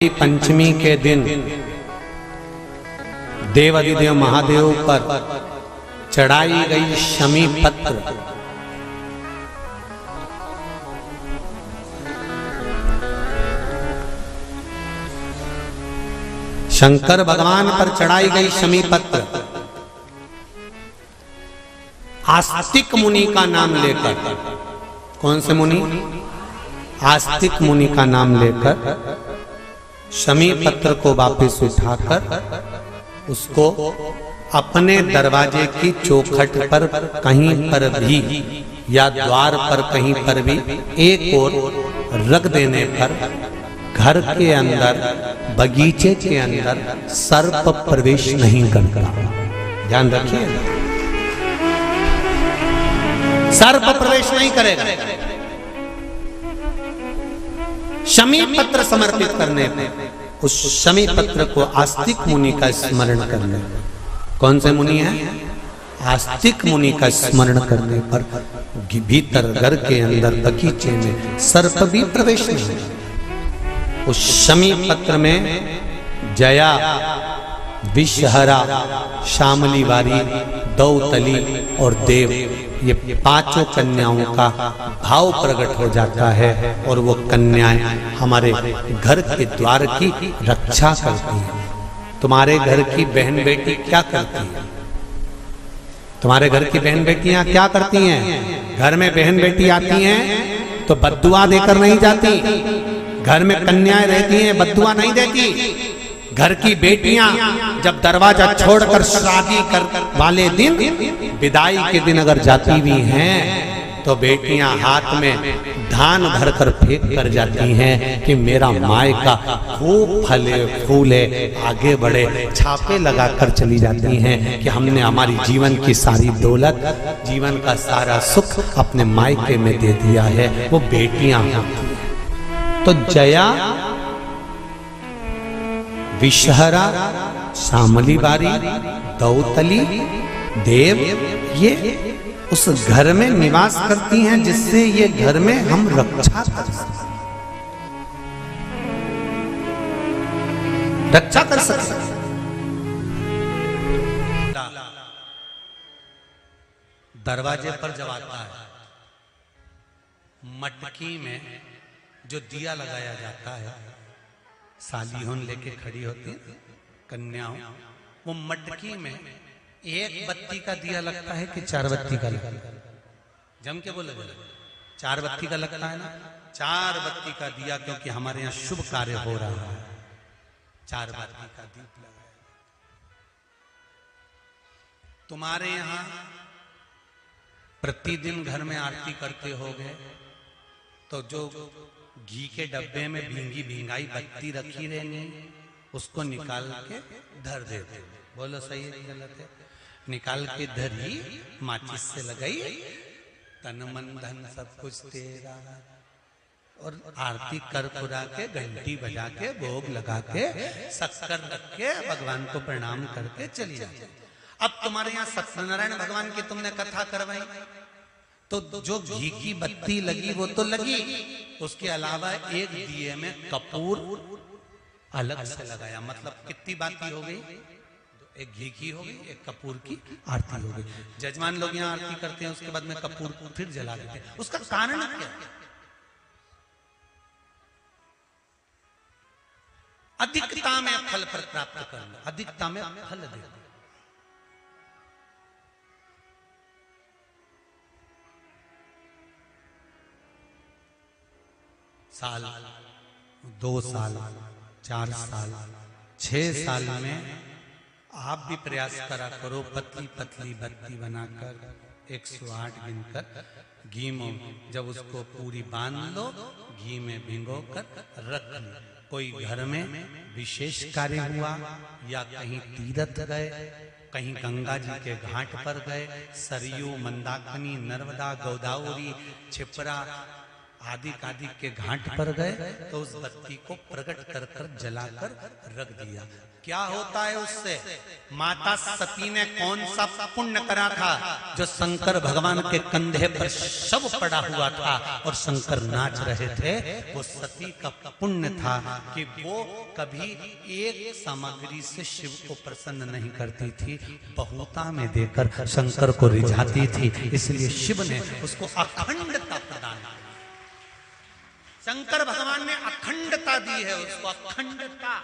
पंचमी के दिन देवाधिदेव महादेव पर चढ़ाई गई शमी पत्र शंकर भगवान पर चढ़ाई गई शमी पत्र आस्तिक मुनि का नाम लेकर, कौन से मुनि? आस्तिक मुनि का नाम लेकर शमी पत्र को वापस उठाकर उसको अपने दरवाजे की चौखट पर कहीं पर भी या द्वार पर कहीं पर भी एक ओर रख देने पर घर के अंदर, बगीचे के अंदर सर्प प्रवेश नहीं करता। ध्यान रखिए, सर्प प्रवेश नहीं करेगा। शमी पत्र समर्पित करने पर उस शमी पत्र को आस्तिक मुनि का स्मरण करने पर, कौन से मुनि है? आस्तिक मुनि का स्मरण करने पर भीतर घर के अंदर बगीचे में सर्प भी प्रवेश नहीं। उस शमी पत्र में जया, विषहरा, शामली वारी, दौतली और देव, ये पांचों कन्याओं का भाव प्रकट हो जाता है और वो कन्याएं हमारे घर के द्वार की रक्षा करती हैं। तुम्हारे घर की बहन बेटी क्या करती है? तुम्हारे घर की बहन बेटियां क्या करती हैं? घर में बहन बेटी आती हैं तो बद्दुआ देकर नहीं जाती। घर में कन्याएं रहती हैं, बद्दुआ नहीं देती। घर की बेटियां जब दरवाजा छोड़कर शादी कर वाले दिन, विदाई के दिन अगर जाती भी हैं तो बेटियां हाथ में धान भरकर फेंक कर जाती हैं कि मेरा मायका खूब फले फूले, आगे बढ़े। छापे लगाकर चली जाती हैं कि हमने हमारी जीवन की सारी दौलत, जीवन का सारा सुख अपने मायके में दे दिया है। वो बेटियां होती हैं। तो जया, विषहरा, शामली बारी, दौतली, देव, ये उस घर में निवास करती हैं जिससे ये घर में हम रक्षा कर सकते, रक्षा कर सकते। दरवाजे पर जब आता है, मटकी में जो दिया लगाया जाता है, सालियोन लेके खड़ी होती कन्याओं, वो मटकी में एक बत्ती का दिया लगता है कि 4 बत्ती का लगता है? जम के बोले, 4 बत्ती का लगता है ना? 4 बत्ती का दिया, क्योंकि हमारे यहाँ शुभ कार्य हो रहा है, 4 बत्ती का दीप लगाया। तुम्हारे यहाँ प्रतिदिन घर में आरती करते होगे तो जो घी के डब्बे में भींगी भींगाई बत्ती रखी रहनी, उसको निकाल के धर देते। बोलो सही है गलत है? निकाल के धरी, माचिस से लगाई, तन मन धन सब कुछ तेरा, और आरती कर पुरा के, घंटी बजा के, भोग लगा के, शक्कर रख के, भगवान को प्रणाम करके चली जाती। अब तुम्हारे यहाँ सत्यनारायण भगवान की तुमने कथा करवाई तो जो घी की बत्ती लगी वो तो लगी, उसके अलावा एक दिए में कपूर अलग से लगाया। मतलब कितनी बाती हो गई? एक घी की हो गई, एक कपूर की आरती हो गई। जजमान लोग यहाँ आरती करते हैं, उसके बाद में कपूर फिर जला देते हैं। उसका कारण क्या? अधिकता में फल प्राप्त करना, अधिकता में फल देना। साल, 2 साल, 4 साल, 6 साल में आप भी प्रयास करा करो, पतली पतली बत्ती बनाकर 108 गिनकर घी में जब उसको पूरी बांध लो, घी में भिगो कर रख लो। कोई घर में विशेष कार्य हुआ या कहीं तीर्थ गए, कहीं गंगा जी के घाट पर गए, सरयू, मंदाकिनी, नर्मदा, गोदावरी, छिपरा आदि कादि के घाट पर गए तो उस बत्ती को प्रकट कर कर जलाकर रख दिया। क्या होता है उससे? माता सती ने कौन सा पुण्य करा था जो शंकर भगवान के कंधे पर शव पड़ा हुआ था और शंकर नाच रहे थे? वो सती का पुण्य था कि वो कभी एक सामग्री से शिव को प्रसन्न नहीं करती थी, बहुता में देकर शंकर को रिझाती थी। इसलिए शिव ने उसको अखंडता प्रदान की। शंकर भगवान ने अखंडता दी है उसको, अखंडता।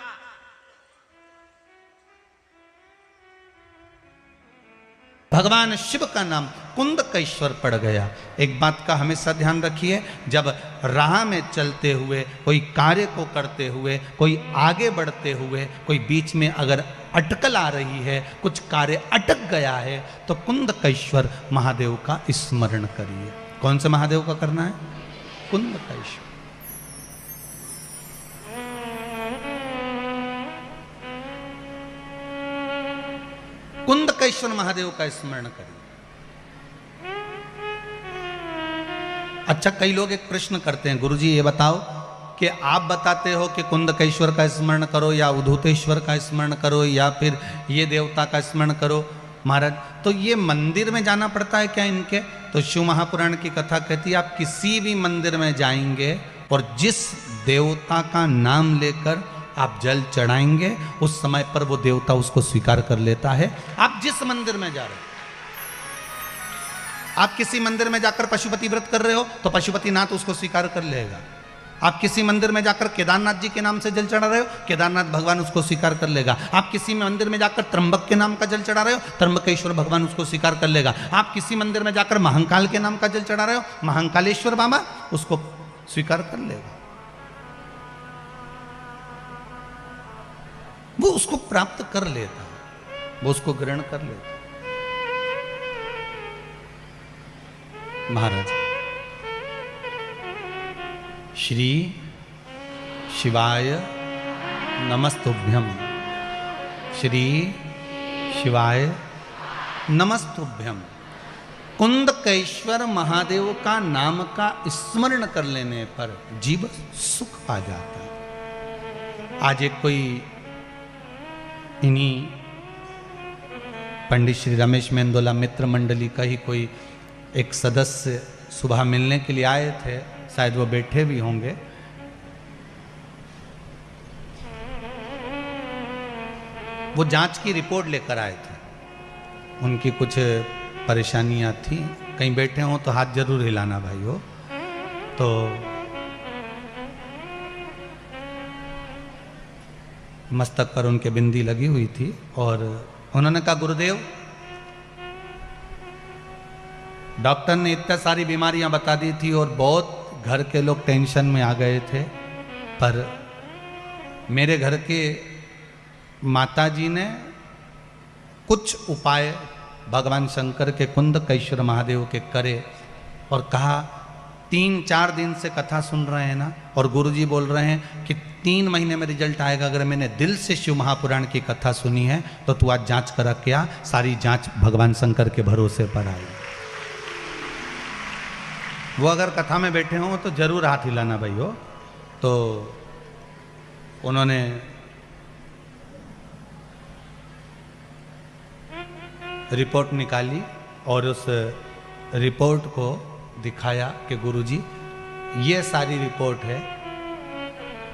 भगवान शिव का नाम कुंदकेश्वर पड़ गया। एक बात का हमेशा ध्यान रखिए, जब राह में चलते हुए, कोई कार्य को करते हुए, कोई आगे बढ़ते हुए, कोई बीच में अगर अटकल आ रही है, कुछ कार्य अटक गया है, तो कुंदकेश्वर महादेव का स्मरण करिए। कौन से महादेव का करना है? कुंदकेश्वर। कुंदकेश्वर महादेव का स्मरण करिए। अच्छा, कई लोग एक प्रश्न करते हैं, गुरुजी ये बताओ कि आप बताते हो कि कुंदकेश्वर का स्मरण करो या उद्धूतेश्वर का स्मरण करो या फिर ये देवता का स्मरण करो महाराज, तो ये मंदिर में जाना पड़ता है क्या इनके? तो शिव महापुराण की कथा कहती है आप किसी भी मंदिर में जाएंगे और जिस देवता का नाम लेकर आप जल चढ़ाएंगे उस समय पर वो देवता उसको स्वीकार कर लेता है। आप जिस मंदिर में जा रहे हो, आप किसी मंदिर में जाकर पशुपति व्रत कर रहे हो तो पशुपतिनाथ उसको स्वीकार कर लेगा। आप किसी मंदिर में जाकर केदारनाथ जी के नाम से जल चढ़ा रहे हो, केदारनाथ भगवान उसको स्वीकार कर लेगा। आप किसी मंदिर में जाकर त्र्यंबक के नाम का जल चढ़ा रहे हो, त्र्यंबकेश्वर भगवान उसको स्वीकार कर लेगा। आप किसी मंदिर में जाकर महाकाल के नाम का जल चढ़ा रहे हो, महाकालेश्वर बाबा उसको स्वीकार कर लेगा। वो उसको प्राप्त कर लेता है, वो उसको ग्रहण कर लेता है। महाराज, श्री शिवाय नमस्तुभ्यम, श्री शिवाय नमस्तुभ्यम। कुंदकेश्वर महादेव का नाम का स्मरण कर लेने पर जीव सुख पा जाता है। आज एक कोई इन्हीं पंडित श्री रमेश मेंदोला मित्र मंडली का ही कोई एक सदस्य सुबह मिलने के लिए आए थे, शायद वो बैठे भी होंगे। वो जांच की रिपोर्ट लेकर आए थे, उनकी कुछ परेशानियां थी। कहीं बैठे हों तो हाथ जरूर हिलाना भाई हो। तो मस्तक पर उनके बिंदी लगी हुई थी और उन्होंने कहा गुरुदेव, डॉक्टर ने इतनी सारी बीमारियां बता दी थी और बहुत घर के लोग टेंशन में आ गए थे, पर मेरे घर के माताजी ने कुछ उपाय भगवान शंकर के कुंदकेश्वर महादेव के करे और कहा 3-4 दिन से कथा सुन रहे हैं ना, और गुरुजी बोल रहे हैं कि 3 महीने में रिजल्ट आएगा। अगर मैंने दिल से शिव महापुराण की कथा सुनी है तो तू आज जांच करा क्या? सारी जांच भगवान शंकर के भरोसे पर आई। वो अगर कथा में बैठे हों तो जरूर हाथ हिलाना भाई हो। तो उन्होंने रिपोर्ट निकाली और उस रिपोर्ट को दिखाया कि गुरुजी ये सारी रिपोर्ट है।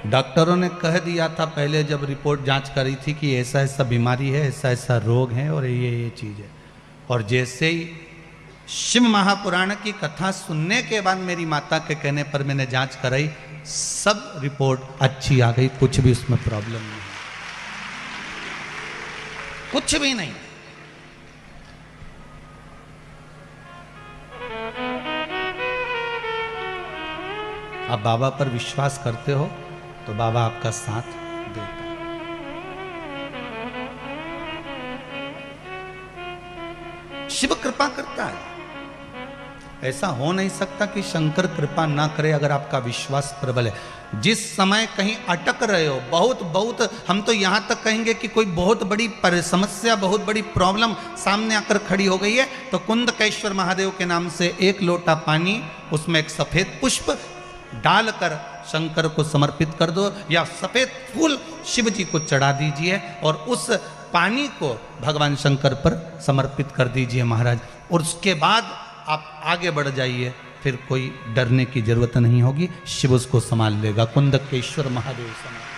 डॉक्टरों ने कह दिया था पहले जब रिपोर्ट जांच करी थी कि ऐसा ऐसा बीमारी है, ऐसा ऐसा रोग है और ये चीज़ है। और जैसे ही शिव महापुराण की कथा सुनने के बाद मेरी माता के कहने पर मैंने जांच कराई, सब रिपोर्ट अच्छी आ गई, कुछ भी उसमें प्रॉब्लम नहीं, कुछ भी नहीं। आप बाबा पर विश्वास करते हो तो बाबा आपका साथ देता है। शिव कृपा करता है। ऐसा हो नहीं सकता कि शंकर कृपा ना करे अगर आपका विश्वास प्रबल है। जिस समय कहीं अटक रहे हो, बहुत हम तो यहां तक कहेंगे कि कोई बहुत बड़ी समस्या, बहुत बड़ी प्रॉब्लम सामने आकर खड़ी हो गई है, तो कुंदकेश्वर महादेव के नाम से 1 लोटा पानी, उसमें एक सफेद पुष्प, डालकर शंकर को समर्पित कर दो, या सफेद फूल शिव जी को चढ़ा दीजिए और उस पानी को भगवान शंकर पर समर्पित कर दीजिए महाराज। और उसके बाद आप आगे बढ़ जाइए, फिर कोई डरने की जरूरत नहीं होगी, शिव उसको संभाल लेगा। कुंदकेश्वर महादेव संभाल।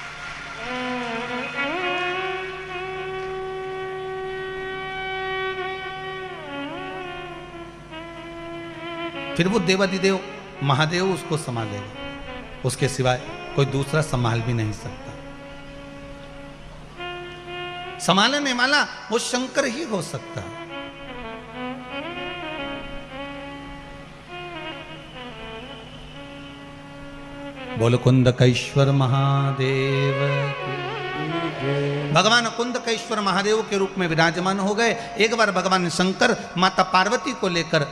फिर वो देवादिदेव महादेव उसको संभालेगा, उसके सिवाय कोई दूसरा संभाल भी नहीं सकता। संभालने वाला वो शंकर ही हो सकता है। बोलो कुंदकेश्वर महादेव। भगवान कुंदकेश्वर महादेव के रूप में विराजमान हो गए। एक बार भगवान शंकर माता पार्वती को लेकर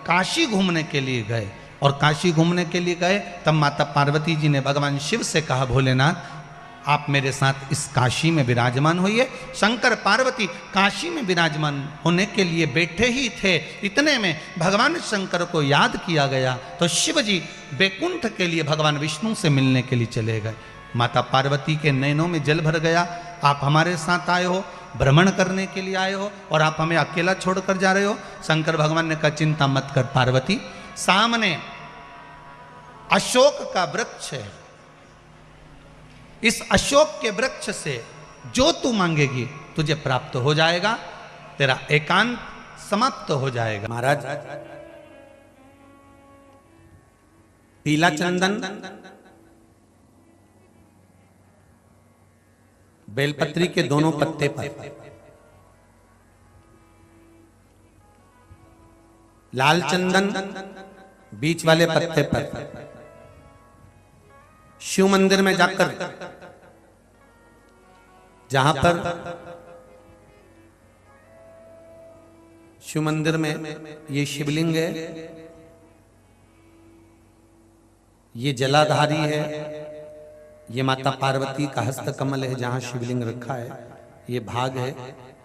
काशी घूमने के लिए गए, और काशी घूमने के लिए गए तब माता पार्वती जी ने भगवान शिव से कहा, भोलेनाथ आप मेरे साथ इस काशी में विराजमान होइए। शंकर पार्वती काशी में विराजमान होने के लिए बैठे ही थे, इतने में भगवान शंकर को याद किया गया तो शिव जी बैकुंठ के लिए भगवान विष्णु से मिलने के लिए चले गए। माता पार्वती के नैनों में जल भर गया, आप हमारे साथ आए हो, भ्रमण करने के लिए आए हो और आप हमें अकेला छोड़कर जा रहे हो। शंकर भगवान ने कहा, चिंता मत कर पार्वती, सामने अशोक का वृक्ष है, इस अशोक के वृक्ष से जो तू मांगेगी तुझे प्राप्त हो जाएगा, तेरा एकांत समाप्त हो जाएगा। महाराज पीला चंदन, बेलपत्री के दोनों पत्ते पर, लाल चंदन बीच वाले पत्ते पर, शिव मंदिर में जाकर जहां पर शिव मंदिर में ये शिवलिंग है, ये जलाधारी है, ये माता पार्वती का हस्त कमल है जहां शिवलिंग रखा है, ये भाग है,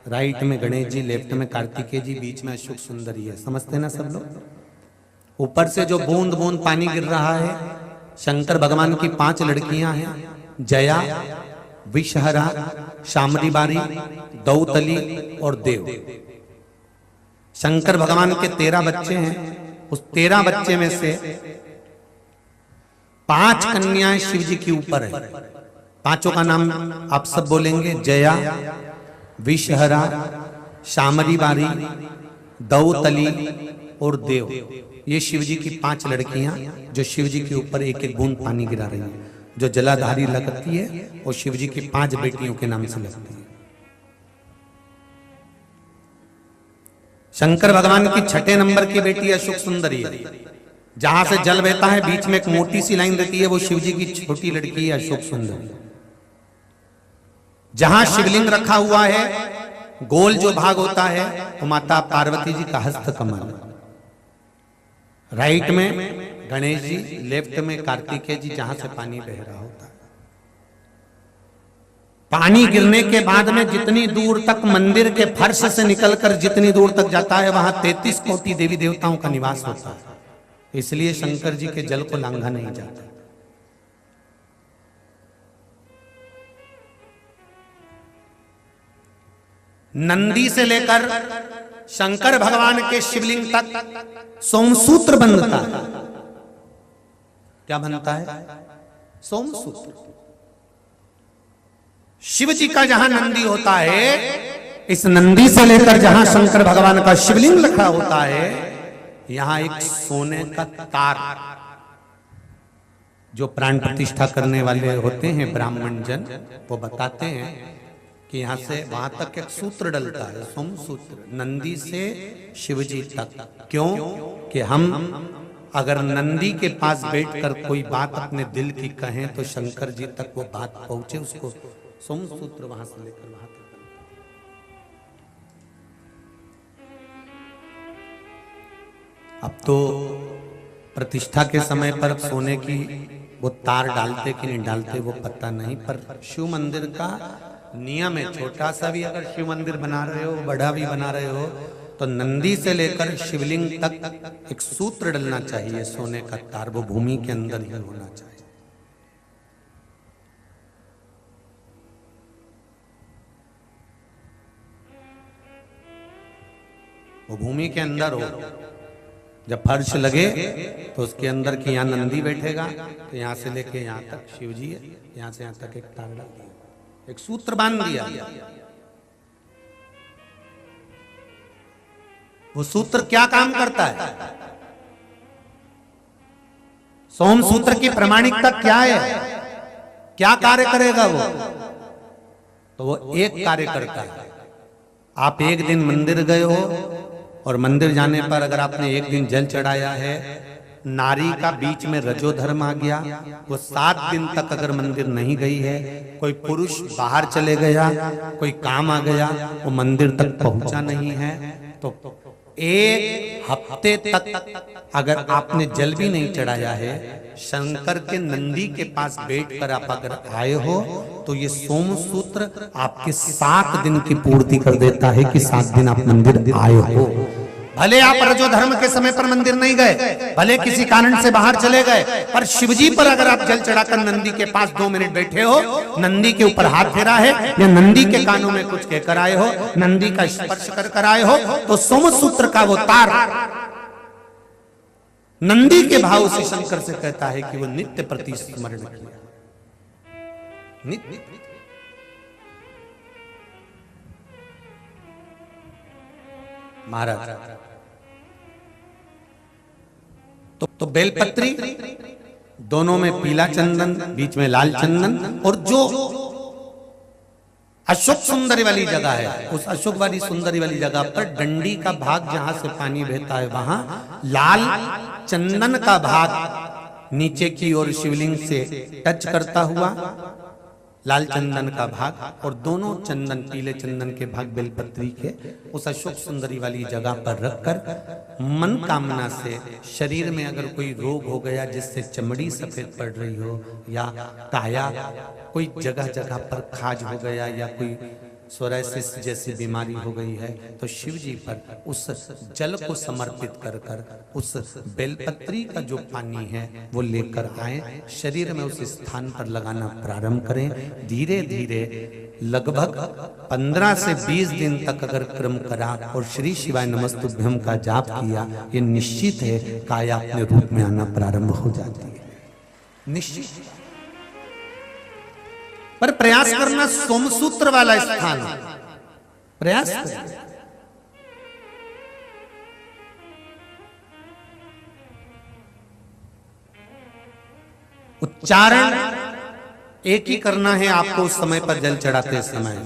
राइट में गणेश जी, लेफ्ट में कार्तिकेय जी, बीच में अशोक सुंदरी है। समझते ना सब लोग। ऊपर से जो बूंद बूंद पानी गिर रहा है, शंकर भगवान की 5 लड़कियां हैं, जया, विषहरा, शामरी बारी, दौतली और देव। शंकर भगवान के 13 बच्चे हैं, उस 13 बच्चे में से 5 कन्याएं शिव जी के ऊपर है। पांचों का नाम आप सब बोलेंगे, जया, विषहरा, शामरी बारी, दौतली और देव। ये शिव जी की 5 लड़कियां जो शिव जी के ऊपर एक एक बूंद पानी गिरा रही हैं। जो जलाधारी लगती है वो शिव जी की 5 बेटियों के नाम से लगती है। शंकर भगवान की 6 नंबर की बेटी अशोक सुंदरी है, जहां से जल बहता है बीच में एक मोटी सी लाइन रहती है, वो शिव जी की छोटी लड़की है अशोक सुंदरी। जहां शिवलिंग रखा हुआ है, गोल जो भाग होता है वो माता पार्वती जी का हस्त कमल, राइट में गणेश जी, लेफ्ट में कार्तिकेय जी, जहां से पानी बह रहा होता है। पानी गिरने के बाद में जितनी दूर तक मंदिर के फर्श से निकलकर जितनी दूर तक जाता है, वहां 33 कोटि देवी देवताओं का निवास होता है। इसलिए शंकर जी के जल को लांघा नहीं जाता। नंदी से लेकर शंकर भगवान के शिवलिंग तक सोमसूत्र बनता है। क्या बनता है? सोमसूत्र। शिव जी का जहां नंदी होता है, इस नंदी से लेकर जहां शंकर भगवान का शिवलिंग रखा होता है, यहां एक सोने का तार, जो प्राण प्रतिष्ठा करने वाले होते हैं ब्राह्मण जन, वो बताते हैं कि यहां से वहां तक एक सूत्र डलता है, सोम सूत्र, नंदी से शिव जी तक। क्यों? कि हम अगर नंदी के पास बैठकर कोई बात अपने दिल की कहें तो शंकर जी तक वो बात पहुंचे, उसको सोम सूत्र वहां से लेकर वहां तक। अब तो प्रतिष्ठा के समय पर सोने की वो तार डालते कि नहीं डालते वो पता नहीं, पर शिव मंदिर का नियम है, छोटा सा भी अगर शिव मंदिर बना रहे हो, बड़ा भी बना रहे हो, तो नंदी से लेकर शिवलिंग तक एक सूत्र डलना चाहिए सोने का तार, वो भूमि के अंदर ही होना चाहिए। वो भूमि के अंदर हो। जब फर्श लगे तो उसके अंदर कि यहाँ नंदी बैठेगा, तो यहाँ से लेके यहाँ तक शिव जी है, यहाँ से यहाँ तक एक तार डाल दिया, एक सूत्र बांध दिया। वो सूत्र क्या काम करता है? सोम सूत्र की प्रामाणिकता क्या है? क्या कार्य करेगा वो? तो वो एक कार्य करता है। आप एक दिन मंदिर गए हो और मंदिर जाने पर अगर आपने एक दिन जल चढ़ाया है, नारी का बीच में रजो धर्म आ गया, वो 7 दिन तक अगर मंदिर नहीं गई है, कोई पुरुष बाहर चले गया, कोई काम आ गया, वो मंदिर तक पहुंचा नहीं है, तो 1 हफ्ते तक अगर आपने जल भी नहीं चढ़ाया है, शंकर के नंदी के पास बैठकर आप अगर आए हो, तो ये सोम सूत्र आपके 7 दिन की पूर्ति कर देता है कि 7 दिन आप मंदिर आए हो। भले आप रजो धर्म के समय पर मंदिर नहीं गए, भले किसी कारण से बाहर चले गए, पर शिवजी पर अगर आप जल चढ़ाकर नंदी के पास 2 मिनट बैठे हो, नंदी के ऊपर हाथ फेरा है या नंदी के कानों में कुछ कहकर आए हो, नंदी का स्पर्श कर आए हो, तो सोम सूत्र का वो तार नंदी के भाव से शंकर से कहता है कि वो नित्य प्रति स्मरण किया। नित्य महाराज तो बेलपत्री, दोनों में पीला चंदन, बीच में लाल चंदन, और जो अशोक सुंदरी वाली जगह है, उस अशोक वाली सुंदरी वाली जगह पर डंडी का भाग जहां से पानी बहता है, वहां लाल चंदन का भाग नीचे की ओर शिवलिंग से टच करता हुआ, लाल चंदन का भाग, और दोनों चंदन, पीले चंदन के भाग बेलपत्री के उस अशोक सुंदरी वाली जगह पर रखकर मन कामना से शरीर में अगर कोई रोग हो गया जिससे चमड़ी सफेद पड़ रही हो, या काया कोई जगह जगह पर खाज हो गया, या कोई सोराइसिस जैसी बीमारी हो गई है, तो शिव जी पर उस जल को समर्पित कर कर उस बेलपत्री का जो पानी है वो लेकर आए, शरीर में उस स्थान पर लगाना प्रारंभ करें। धीरे धीरे लगभग 15 से 20 दिन तक अगर क्रम करा और श्री शिवाय नमस्तुभ्यम का जाप किया, ये निश्चित है काया अपने रूप में आना प्रारंभ हो जाती है, निश्चित। पर प्रयास करना सोमसूत्र वाला स्थान, प्रयास करना। उच्चारण एक ही करना है आपको उस समय पर जल चढ़ाते समय,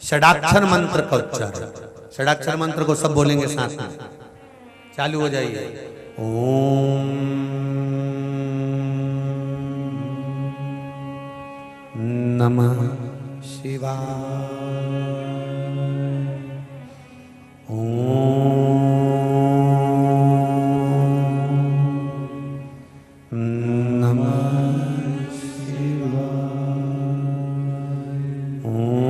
षडाक्षर मंत्र का उच्चारण। षडाक्षर मंत्र को सब बोलेंगे साथ में, चालू हो जाइए। ओम नमः शिवाय, ओम नमः शिवाय, ओम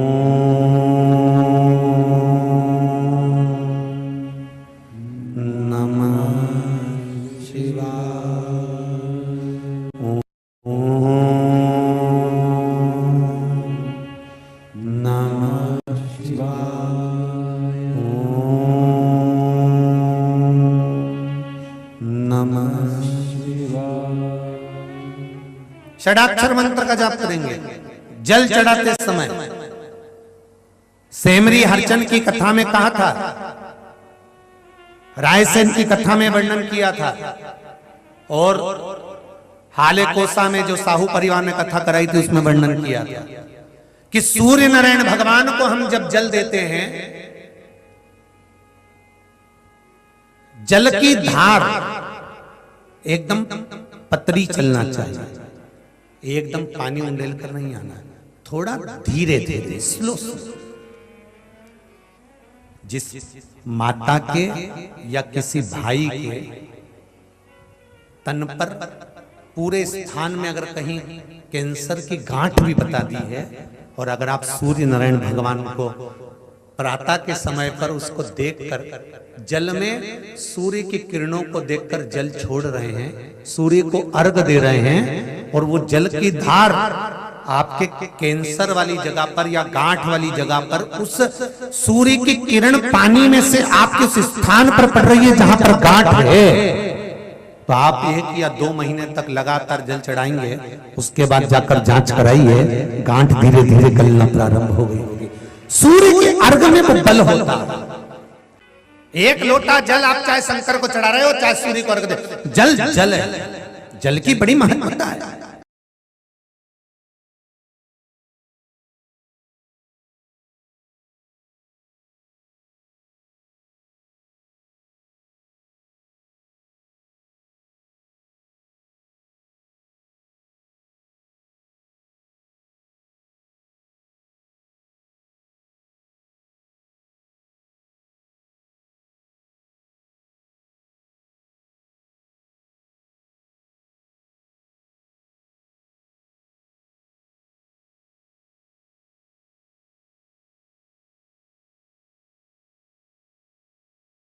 नमः शिवाय, षडाक्षर मंत्र का जाप करेंगे जल चढ़ाते समय। सेमरी हरचंद की कथा में कहा था, रायसेन की कथा में वर्णन किया था, और हाले कोसा में जो साहू परिवार ने कथा कराई थी उसमें वर्णन किया था कि सूर्य नारायण भगवान को हम जब जल देते हैं, जल की धार एकदम पतली चलना चाहिए, एकदम पानी उंडेल कर नहीं आना, थोड़ा धीरे धीरे स्लो। जिस माता के या किसी भाई के तन पर पूरे स्थान में अगर कहीं कैंसर की गांठ भी बता दी है, और अगर आप सूर्य नारायण भगवान को प्रातः के समय पर उसको देखकर जल में सूर्य की किरणों को देखकर जल छोड़ रहे हैं, सूर्य को अर्घ दे रहे हैं, और वो जल की धार आपके कैंसर वाली जगह पर या गांठ वाली जगह पर उस सूर्य की किरण पानी में से आपके उस स्थान पर पड़ रही है जहां पर गांठ है। तो आप 1 या 2 महीने तक लगातार जल चढ़ाएंगे, उसके बाद जाकर जांच कराइए, गांठ धीरे धीरे गलना प्रारंभ हो गई होगी। सूर्य के अर्घ में वो बल होता है। 1 लोटा जल आप चाहे शंकर को चढ़ा रहे हो, चाहे सूर्य को अर्घ दे, जल जल है, जल की बड़ी महत्वता है।